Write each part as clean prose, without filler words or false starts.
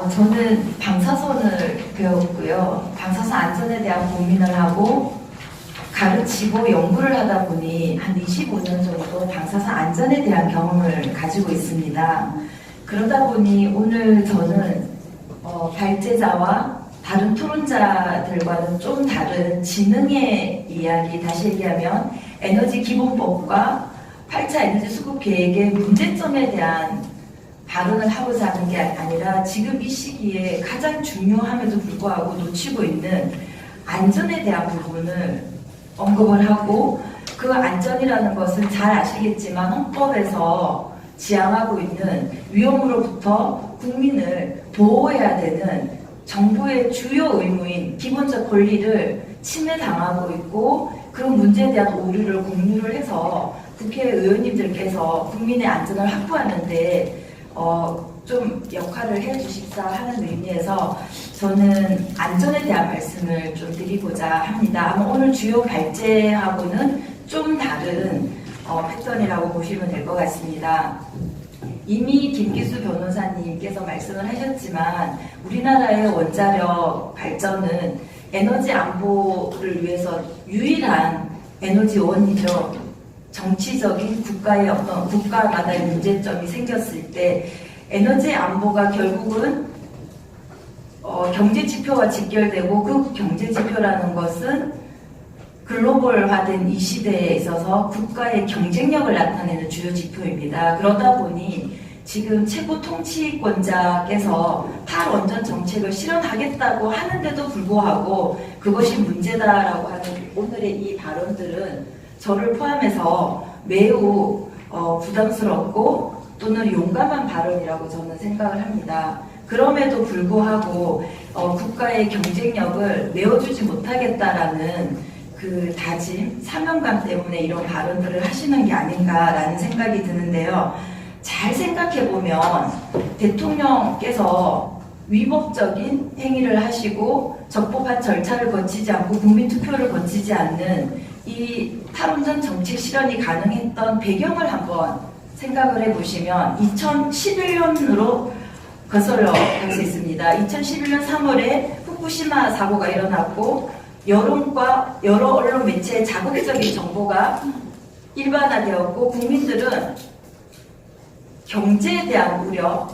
저는 방사선을 배웠고요. 방사선 안전에 대한 고민을 하고 가르치고 연구를 하다 보니 한 25년 정도 방사선 안전에 대한 경험을 가지고 있습니다. 그러다 보니 오늘 저는 발제자와 다른 토론자들과는 좀 다른 지능의 이야기, 다시 얘기하면 에너지 기본법과 8차 에너지 수급 계획의 문제점에 대한 발언을 하고자 하는 게 아니라 지금 이 시기에 가장 중요함에도 불구하고 놓치고 있는 안전에 대한 부분을 언급을 하고, 그 안전이라는 것은 잘 아시겠지만 헌법에서 지향하고 있는 위험으로부터 국민을 보호해야 되는 정부의 주요 의무인 기본적 권리를 침해당하고 있고, 그 문제에 대한 오류를 공유를 해서 국회의원님들께서 국민의 안전을 확보하는데 좀 역할을 해주십사 하는 의미에서 저는 안전에 대한 말씀을 좀 드리고자 합니다. 아마 오늘 주요 발제하고는 좀 다른 패턴이라고 보시면 될 것 같습니다. 이미 김기수 변호사님께서 말씀을 하셨지만 우리나라의 원자력 발전은 에너지 안보를 위해서 유일한 에너지원이죠. 정치적인 국가의 어떤 국가마다의 문제점이 생겼을 때 에너지 안보가 결국은 경제 지표와 직결되고, 그 경제 지표라는 것은 글로벌화된 이 시대에 있어서 국가의 경쟁력을 나타내는 주요 지표입니다. 그러다 보니 지금 최고 통치권자께서 탈원전 정책을 실현하겠다고 하는데도 불구하고 그것이 문제다라고 하는 오늘의 이 발언들은 저를 포함해서 매우 부담스럽고 또는 용감한 발언이라고 저는 생각을 합니다. 그럼에도 불구하고 국가의 경쟁력을 내어주지 못하겠다라는 그 다짐, 사명감 때문에 이런 발언들을 하시는 게 아닌가라는 생각이 드는데요. 잘 생각해보면 대통령께서 위법적인 행위를 하시고 적법한 절차를 거치지 않고 국민투표를 거치지 않는 이 탈원전 정책 실현이 가능했던 배경을 한번 생각을 해보시면 2011년으로 거슬러 갈 수 있습니다. 2011년 3월에 후쿠시마 사고가 일어났고 여론과 여러 언론 매체의 자극적인 정보가 일반화되었고 국민들은 경제에 대한 우려,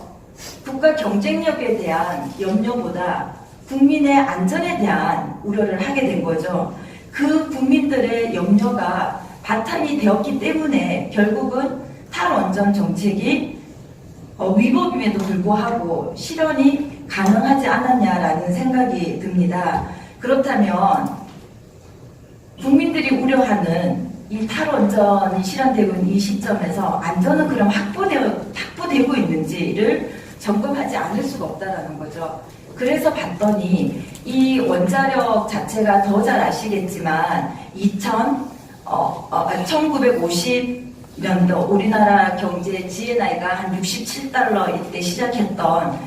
국가 경쟁력에 대한 염려보다 국민의 안전에 대한 우려를 하게 된 거죠. 그 국민들의 염려가 바탕이 되었기 때문에 결국은 탈원전 정책이 위법임에도 불구하고 실현이 가능하지 않았냐라는 생각이 듭니다. 그렇다면 국민들이 우려하는 이 탈원전이 실현되고 있는 이 시점에서 안전은 그럼 확보되고 있는지를 점검하지 않을 수가 없다는 거죠. 그래서 봤더니 이 원자력 자체가 더 잘 아시겠지만 1950년도 우리나라 경제 GNI가 한 67달러 이때 시작했던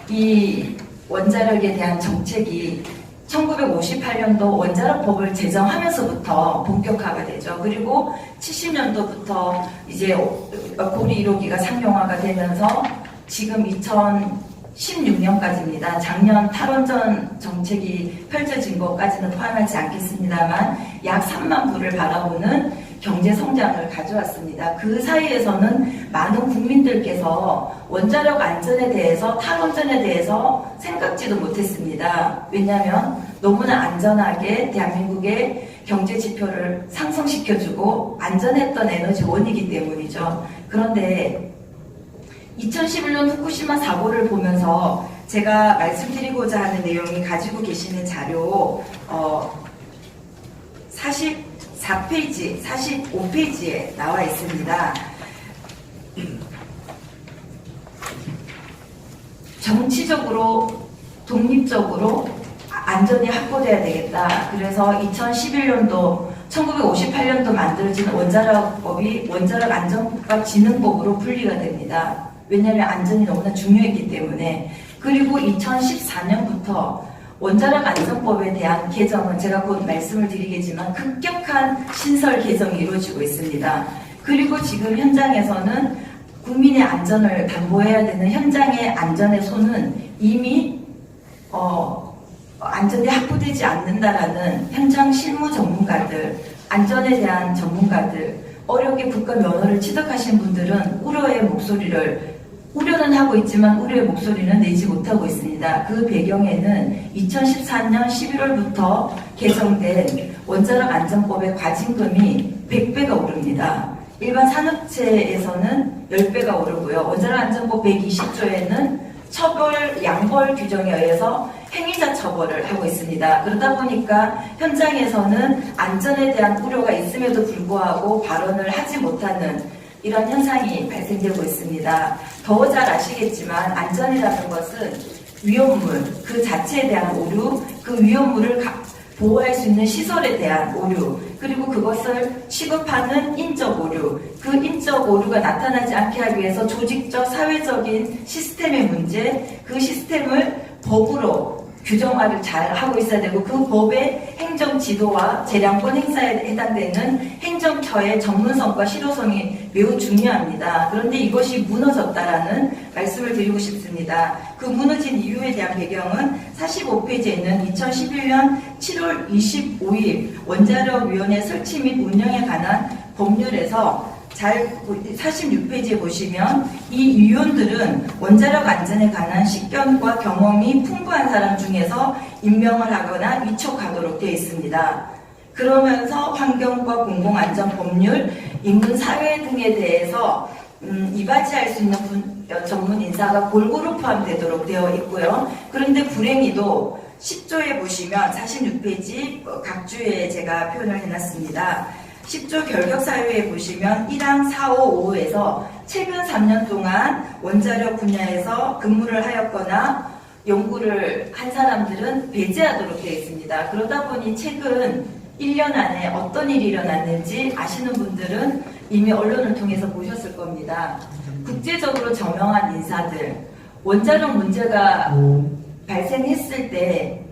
이 원자력에 대한 정책이 1958년도 원자력법을 제정하면서부터 본격화가 되죠. 그리고 70년도부터 이제 고리 1호기가 상용화가 되면서 지금 2016년까지입니다. 작년 탈원전 정책이 펼쳐진 것까지는 포함하지 않겠습니다만 약 3만 부를 바라보는 경제 성장을 가져왔습니다. 그 사이에서는 많은 국민들께서 원자력 안전에 대해서, 탈원전에 대해서 생각지도 못했습니다. 왜냐하면 너무나 안전하게 대한민국의 경제 지표를 상승시켜주고 안전했던 에너지원이기 때문이죠. 그런데 2011년 후쿠시마 사고를 보면서 제가 말씀드리고자 하는 내용이 가지고 계시는 자료 44페이지, 45페이지에 나와 있습니다. 정치적으로, 독립적으로 안전이 확보돼야 되겠다. 그래서 2011년도, 1958년도 만들어진 원자력법이 원자력안전국가진흥법으로 분리가 됩니다. 왜냐하면 안전이 너무나 중요했기 때문에. 그리고 2014년부터 원자력안전법에 대한 개정은 제가 곧 말씀을 드리겠지만 급격한 신설 개정이 이루어지고 있습니다. 그리고 지금 현장에서는 국민의 안전을 담보해야 되는 현장의 안전의 손은 이미 안전이 확보되지 않는다라는 현장 실무 전문가들, 안전에 대한 전문가들, 어렵게 국가 면허를 취득하신 분들은 우려는 하고 있지만 우려의 목소리는 내지 못하고 있습니다. 그 배경에는 2014년 11월부터 개정된 원자력 안전법의 과징금이 100배가 오릅니다. 일반 산업체에서는 10배가 오르고요. 원자력 안전법 120조에는 처벌, 양벌 규정에 의해서 행위자 처벌을 하고 있습니다. 그러다 보니까 현장에서는 안전에 대한 우려가 있음에도 불구하고 발언을 하지 못하는 이런 현상이 발생되고 있습니다. 더 잘 아시겠지만 안전이라는 것은 위험물, 그 자체에 대한 오류, 그 위험물을 보호할 수 있는 시설에 대한 오류, 그리고 그것을 취급하는 인적 오류, 그 인적 오류가 나타나지 않게 하기 위해서 조직적, 사회적인 시스템의 문제, 그 시스템을 법으로 규정화를 잘 하고 있어야 되고 그 법의 행정 지도와 재량권 행사에 해당되는 행정처의 전문성과 실효성이 매우 중요합니다. 그런데 이것이 무너졌다라는 말씀을 드리고 싶습니다. 그 무너진 이유에 대한 배경은 45페이지에 있는 2011년 7월 25일 원자력위원회 설치 및 운영에 관한 법률에서 46페이지에 보시면 이 위원들은 원자력 안전에 관한 식견과 경험이 풍부한 사람 중에서 임명을 하거나 위촉하도록 되어 있습니다. 그러면서 환경과 공공안전 법률, 인문사회 등에 대해서 이바지할 수 있는 전문 인사가 골고루 포함되도록 되어 있고요. 그런데 불행히도 10조에 보시면 46페이지 각 주에 제가 표현을 해놨습니다. 10조 결격사유에 보시면 1항 4, 5, 5에서 최근 3년 동안 원자력 분야에서 근무를 하였거나 연구를 한 사람들은 배제하도록 되어 있습니다. 그러다 보니 최근 1년 안에 어떤 일이 일어났는지 아시는 분들은 이미 언론을 통해서 보셨을 겁니다. 국제적으로 저명한 인사들, 원자력 문제가 발생했을 때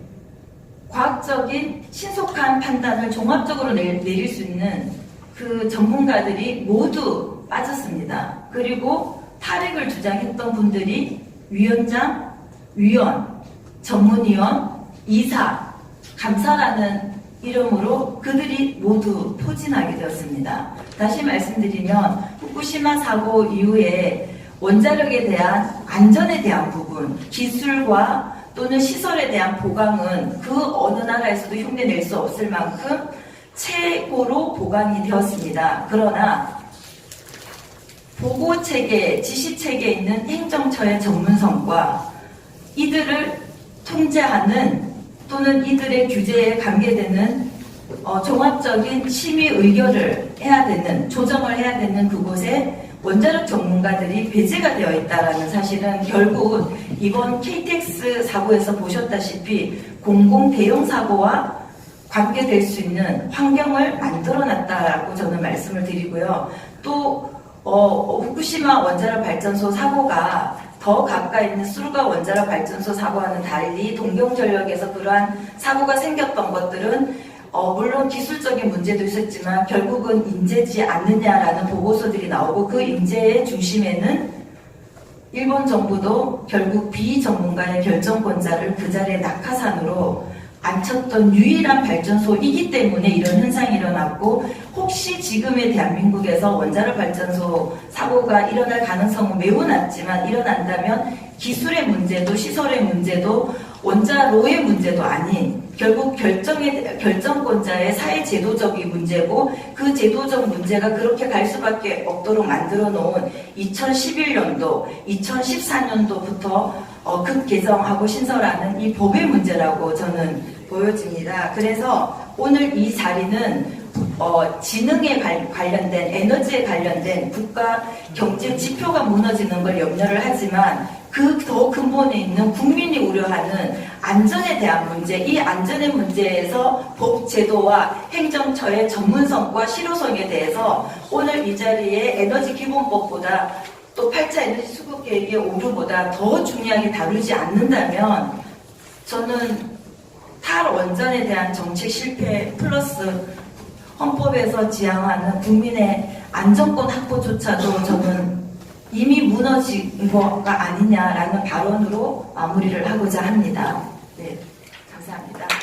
과학적인 신속한 판단을 종합적으로 내릴 수 있는 그 전문가들이 모두 빠졌습니다. 그리고 탈핵을 주장했던 분들이 위원장, 위원, 전문위원, 이사, 감사라는 이름으로 그들이 모두 포진하게 되었습니다. 다시 말씀드리면 후쿠시마 사고 이후에 원자력에 대한 안전에 대한 부분, 기술과 또는 시설에 대한 보강은 그 어느 나라에서도 흉내낼 수 없을 만큼 최고로 보강이 되었습니다. 그러나 보고체계, 지시체계에 있는 행정처의 전문성과 이들을 통제하는 또는 이들의 규제에 관계되는 종합적인 심의 의결을 해야 되는, 조정을 해야 되는 그곳에 원자력 전문가들이 배제가 되어 있다는 사실은 결국 이번 KTX 사고에서 보셨다시피 공공 대형 사고와 관계될 수 있는 환경을 만들어놨다라고 저는 말씀을 드리고요. 또 후쿠시마 원자력 발전소 사고가 더 가까이 있는 수루가 원자력 발전소 사고와는 달리 동경전력에서 그러한 사고가 생겼던 것들은 물론 기술적인 문제도 있었지만 결국은 인재지 않느냐라는 보고서들이 나오고 그 인재의 중심에는 일본 정부도 결국 비전문가의 결정권자를 그 자리에 낙하산으로 앉혔던 유일한 발전소이기 때문에 이런 현상이 일어났고 혹시 지금의 대한민국에서 원자력 발전소 사고가 일어날 가능성은 매우 낮지만 일어난다면 기술의 문제도 시설의 문제도 원자로의 문제도 아닌 결국 결정권자의 사회제도적인 문제고 그 제도적 문제가 그렇게 갈 수밖에 없도록 만들어 놓은 2011년도, 2014년도부터 급 개정하고 신설하는 이 법의 문제라고 저는 보여집니다. 그래서 오늘 이 자리는 지능에 관련된, 에너지에 관련된 국가 경제 지표가 무너지는 걸 염려를 하지만 그 더 근본에 있는 국민이 우려하는 안전에 대한 문제, 이 안전의 문제에서 법 제도와 행정처의 전문성과 실효성에 대해서 오늘 이 자리에 에너지 기본법보다 또 8차 에너지 수급 계획의 오류보다 더 중요하게 다루지 않는다면 저는 탈원전에 대한 정책 실패 플러스 헌법에서 지향하는 국민의 안전권 확보조차도 저는 이미 무너진 거가 아니냐라는 발언으로 마무리를 하고자 합니다. 네, 감사합니다.